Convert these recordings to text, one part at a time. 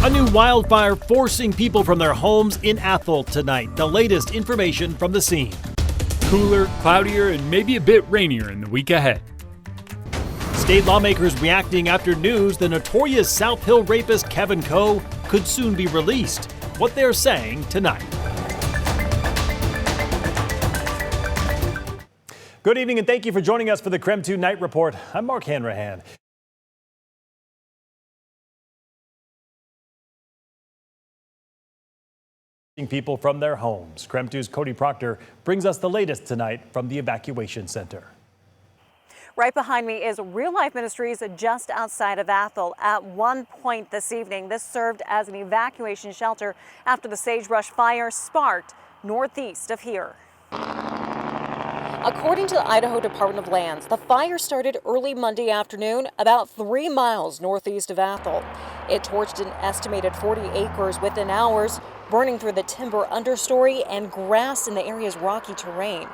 A new wildfire forcing people from their homes in Athol tonight. The latest information from the scene. Cooler, cloudier, and maybe a bit rainier in the week ahead. State lawmakers reacting after news the notorious South Hill rapist Kevin Coe could soon be released. What they're saying tonight. Good evening and thank you for joining us for the KREM 2 Night Report. I'm Mark Hanrahan. People from their homes. KREM 2's Cody Proctor brings us the latest tonight from the evacuation center. Right behind me is Real Life Ministries just outside of Athol. At one point this evening, this served as an evacuation shelter after the sagebrush fire sparked northeast of here. According to the Idaho Department of Lands, the fire started early Monday afternoon about 3 miles northeast of Athol. It torched an estimated 40 acres within hours, burning through the timber understory and grass in the area's rocky terrain.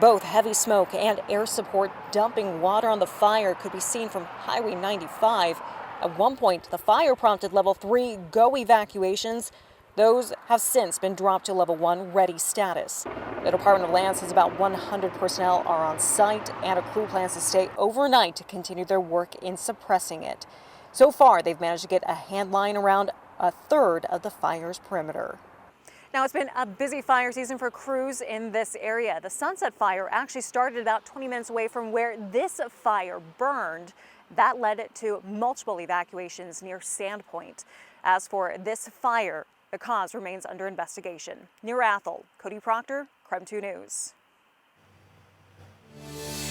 Both heavy smoke and air support dumping water on the fire could be seen from Highway 95. At one point, the fire prompted level 3 go evacuations. Those have since been dropped to level 1 ready status. The Department of Land says about 100 personnel are on site and a crew plans to stay overnight to continue their work in suppressing it. So far, they've managed to get a hand line around a third of the fire's perimeter. Now, it's been a busy fire season for crews in this area. The Sunset Fire actually started about 20 minutes away from where this fire burned. That led to multiple evacuations near Sandpoint. As for this fire, the cause remains under investigation. Near Athol, Cody Proctor, KREM 2 News.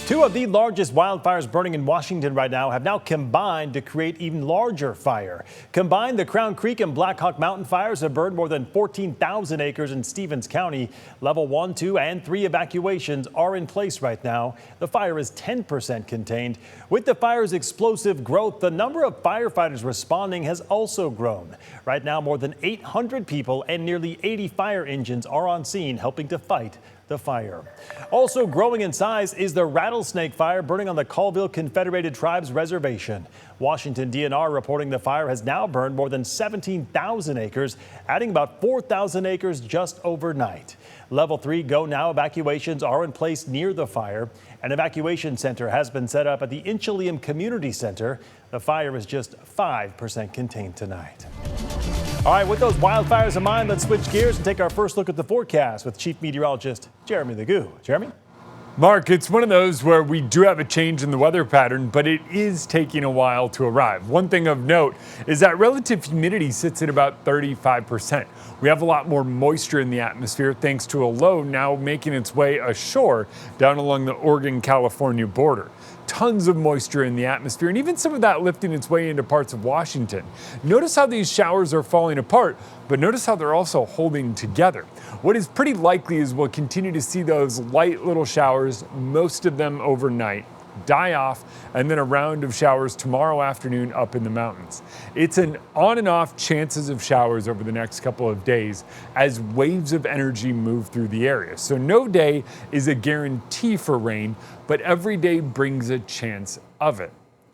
Two of the largest wildfires burning in Washington right now have now combined to create even larger fire. Combined, the Crown Creek and Black Hawk Mountain fires have burned more than 14,000 acres in Stevens County. Level 1, 2, and 3 evacuations are in place right now. The fire is 10% contained. With the fire's explosive growth, the number of firefighters responding has also grown. Right now, more than 800 people and nearly 80 fire engines are on scene helping to fight the fire. Also growing in size is the rattlesnake fire burning on the Colville Confederated Tribes Reservation. Washington DNR reporting the fire has now burned more than 17,000 acres, adding about 4,000 acres just overnight. Level 3 go now evacuations are in place near the fire. An evacuation center has been set up at the Inchelium Community Center. The fire is just 5% contained tonight. All right, with those wildfires in mind, let's switch gears and take our first look at the forecast with Chief Meteorologist Jeremy the Goo. Jeremy? Mark, it's one of those where we do have a change in the weather pattern, but it is taking a while to arrive. One thing of note is that relative humidity sits at about 35%. We have a lot more moisture in the atmosphere thanks to a low now making its way ashore down along the Oregon-California border. Tons of moisture in the atmosphere and even some of that lifting its way into parts of Washington. Notice how these showers are falling apart, but notice how they're also holding together. What is pretty likely is we'll continue to see those light little showers, most of them overnight, die off, and then a round of showers tomorrow afternoon up in the mountains. It's an on and off chances of showers over the next couple of days as waves of energy move through the area. So no day is a guarantee for rain, but every day brings a chance of it.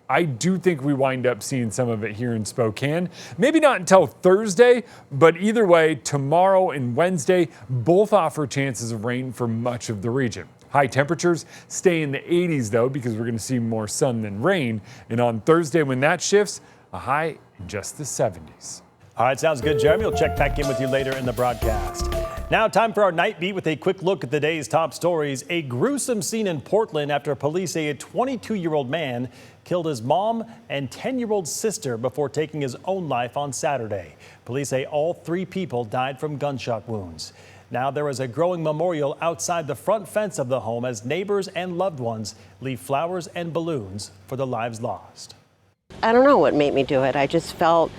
I do think we wind up seeing some of it here in Spokane. Maybe not until Thursday, but either way, tomorrow and Wednesday both offer chances of rain for much of the region. High temperatures stay in the 80s though, because we're going to see more sun than rain. And on Thursday when that shifts, a high in just the 70s. All right, sounds good, Jeremy. We'll check back in with you later in the broadcast. Now time for our night beat with a quick look at the day's top stories. A gruesome scene in Portland after police say a 22-year-old man killed his mom and 10-year-old sister before taking his own life on Saturday. Police say all 3 people died from gunshot wounds. Now there is a growing memorial outside the front fence of the home as neighbors and loved ones leave flowers and balloons for the lives lost. I don't know what made me do it. I just felt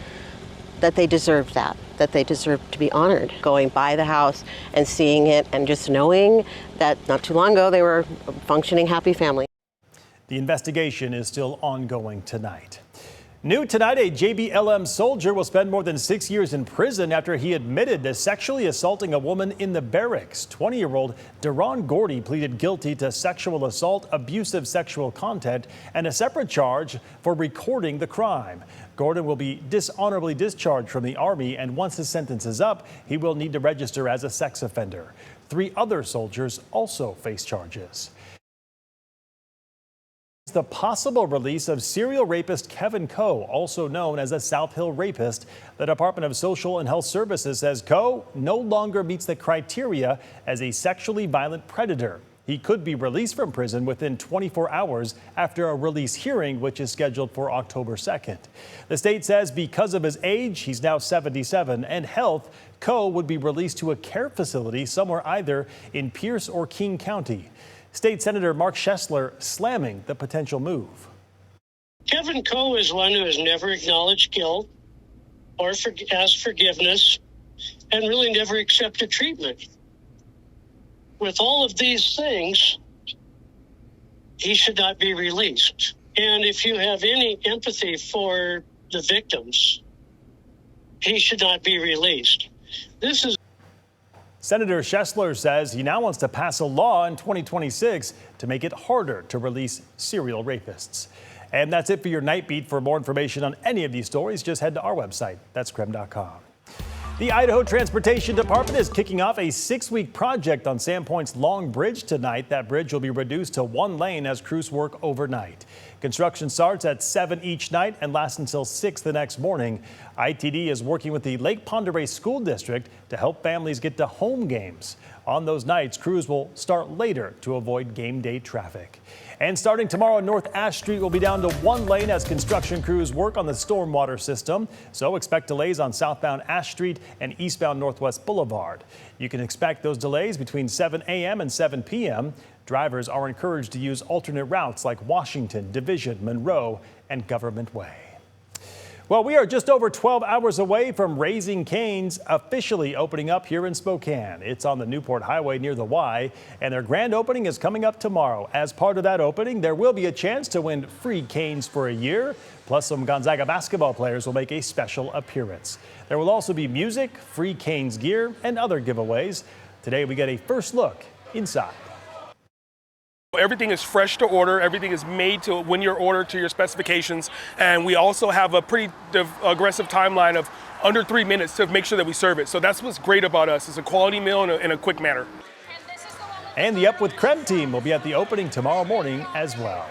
that they deserved that they deserved to be honored. Going by the house and seeing it and just knowing that not too long ago they were a functioning, happy family. The investigation is still ongoing tonight. New tonight, a JBLM soldier will spend more than 6 years in prison after he admitted to sexually assaulting a woman in the barracks. 20-year-old Deron Gordy pleaded guilty to sexual assault, abusive sexual content, and a separate charge for recording the crime. Gordon will be dishonorably discharged from the Army, and once his sentence is up, he will need to register as a sex offender. 3 other soldiers also face charges. The possible release of serial rapist Kevin Coe, also known as a South Hill rapist. The Department of Social and Health Services says Coe no longer meets the criteria as a sexually violent predator. He could be released from prison within 24 hours after a release hearing, which is scheduled for October 2nd. The state says because of his age, he's now 77, and health, Coe would be released to a care facility somewhere either in Pierce or King County. State Senator Mark Schessler slamming the potential move. Kevin Coe is one who has never acknowledged guilt or asked forgiveness and really never accepted treatment. With all of these things, he should not be released. And if you have any empathy for the victims, he should not be released. This is Senator Schessler says he now wants to pass a law in 2026 to make it harder to release serial rapists. And that's it for your Night Beat. For more information on any of these stories, just head to our website. That's KREM.com. The Idaho Transportation Department is kicking off a 6-week project on Sandpoint's Long Bridge tonight. That bridge will be reduced to 1 lane as crews work overnight. Construction starts at 7 each night and lasts until 6 the next morning. ITD is working with the Lake Pend Oreille School District to help families get to home games. On those nights, crews will start later to avoid game day traffic. And starting tomorrow, North Ash Street will be down to 1 lane as construction crews work on the stormwater system. So expect delays on southbound Ash Street and eastbound Northwest Boulevard. You can expect those delays between 7 a.m. and 7 p.m. Drivers are encouraged to use alternate routes like Washington, Division, Monroe, and Government Way. Well, we are just over 12 hours away from Raising Cane's officially opening up here in Spokane. It's on the Newport Highway near the Y, and their grand opening is coming up tomorrow. As part of that opening, there will be a chance to win free canes for a year, plus some Gonzaga basketball players will make a special appearance. There will also be music, free canes gear, and other giveaways. Today, we get a first look inside. Everything is fresh to order. Everything is made to when you're ordered to your specifications. And we also have a pretty aggressive timeline of under 3 minutes to make sure that we serve it. So that's what's great about us. It's a quality meal in a quick manner. And the Up with KREM team will be at the opening tomorrow morning as well.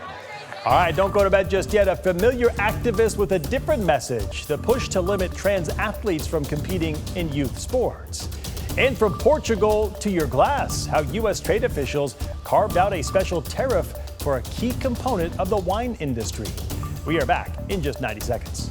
All right, don't go to bed just yet. A familiar activist with a different message. The push to limit trans athletes from competing in youth sports. And from Portugal to your glass, how U.S. trade officials carved out a special tariff for a key component of the wine industry. We are back in just 90 seconds.